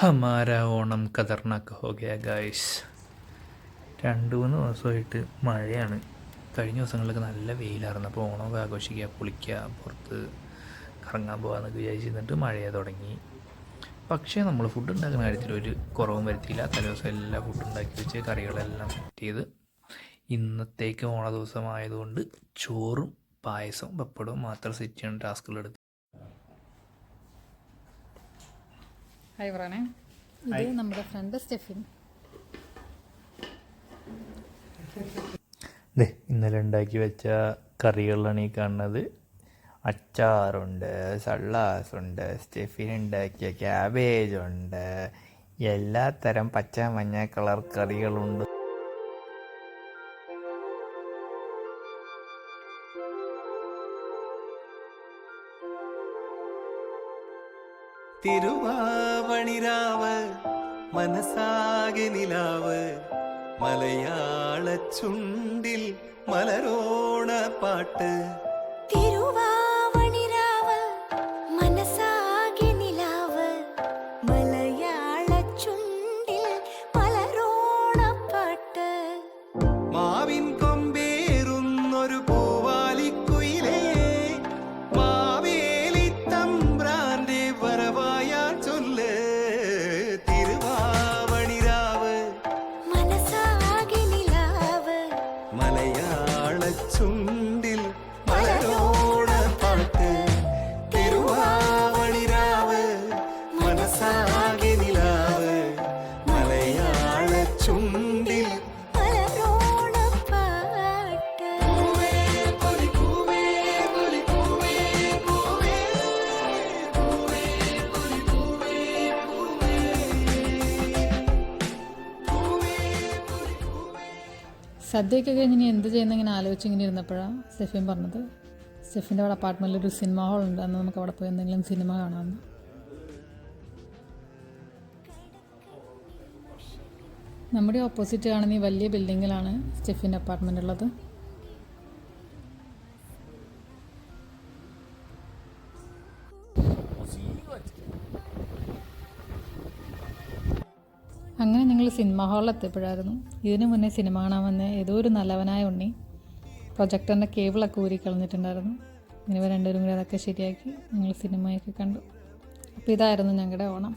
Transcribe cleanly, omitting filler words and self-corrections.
ഹമാരാ ഓണം ഖതർനാക്ക് ഹോ ഗയാ ഗായ്സ്. 2-3 ദിവസമായിട്ട് മഴയാണ്. കഴിഞ്ഞ ദിവസങ്ങളിലൊക്കെ നല്ല വെയിലായിരുന്നു. അപ്പോൾ ഓണമൊക്കെ ആഘോഷിക്കുക, പൊളിക്കുക, പുറത്ത് കറങ്ങാൻ പോകാമെന്നൊക്കെ വിചാരിച്ചിരുന്നിട്ട് മഴയെ തുടങ്ങി. പക്ഷേ നമ്മൾ ഫുഡ് ഉണ്ടാക്കുന്ന കാര്യത്തിൽ ഒരു കുറവും വരുത്തിയില്ല. തലേദിവസം എല്ലാ ഫുഡ് ഉണ്ടാക്കി വെച്ച് കറികളെല്ലാം സെറ്റ് ചെയ്ത് ഇന്നത്തേക്ക് ഓണ ദിവസമായതുകൊണ്ട് ചോറും പായസവും പപ്പടവും മാത്രം സെറ്റ് ചെയ്യുന്ന ടാസ്കുകളെടുത്ത്. ഹായ് പറയണേ. ഇത് നമ്മുടെ ഫ്രണ്ട് സ്റ്റെഫിൻ. ഇന്നലെ ഉണ്ടാക്കി വെച്ച കറികളാണ് ഈ കാണുന്നത്. അച്ചാറുണ്ട്, സള്ളാസുണ്ട്, സ്റ്റെഫിൻ ഉണ്ടാക്കിയ ക്യാബേജുണ്ട്, എല്ലാ തരം പച്ച മഞ്ഞ കളർ കറികളുണ്ട്. തിരുവാവണിരാവ് മനസാകെ നിലാവ് മലയാള ചുണ്ടിൽ മലരോണ പാട്ട്. തിരുവാവണിരാവ് മനസാകെ നിലാവ് മലയാള ചുണ്ടിൽ മലരോണപ്പാട്ട്. മാവിൻ കൊമ്പേറുന്നൊരു പൂവാലിക്കുയിലേ മാവേലി തമ്പ്രാന്റെ വരവായ ചൊല്ല്. തിരുവാവണിരാവ് മനസാകെ നിലാവ് മലയാള ചുണ്ടിൽ മലരോണ പാട്ട്. തിരുവാവണിരാവ് മനസാകെ നിലാവ് മലയാള ചുണ്ടിൽ മലരോണപ്പാട്ട്. സദ്യയൊക്കെ കഴിഞ്ഞ് ഇനി എന്ത് ചെയ്യുന്ന ഇങ്ങനെ ആലോചിച്ച് ഇങ്ങനെ ഇരുന്നപ്പോഴാണ് സ്റ്റെഫിൻ പറഞ്ഞത് സ്റ്റെഫിൻ്റെ അവിടെ അപ്പാർട്ട്മെൻറ്റിൽ ഒരു സിനിമ ഹാൾ ഉണ്ട്, അന്ന് നമുക്ക് അവിടെ പോയി എന്തെങ്കിലും സിനിമ കാണാമെന്ന്. നമ്മുടെ ഓപ്പോസിറ്റ് കാണുന്ന ഈ വലിയ ബിൽഡിങ്ങിലാണ് സ്റ്റെഫിൻ്റെ അപ്പാർട്ട്മെൻ്റ് ഉള്ളത്. അങ്ങനെ ഞങ്ങൾ സിനിമ ഹാളിൽ എത്തിയപ്പോഴായിരുന്നു. ഇതിനു മുന്നേ സിനിമ കാണാൻ വന്ന ഏതോ ഒരു നല്ലവനായ ഉണ്ണി പ്രൊജക്ടറിൻ്റെ കേബിളൊക്കെ ഊരിക്കളഞ്ഞിട്ടുണ്ടായിരുന്നു. ഇങ്ങനെ രണ്ടുപേരും കൂടി അതൊക്കെ ശരിയാക്കി ഞങ്ങൾ സിനിമയൊക്കെ കണ്ടു. അപ്പോൾ ഇതായിരുന്നു ഞങ്ങളുടെ ഓണം.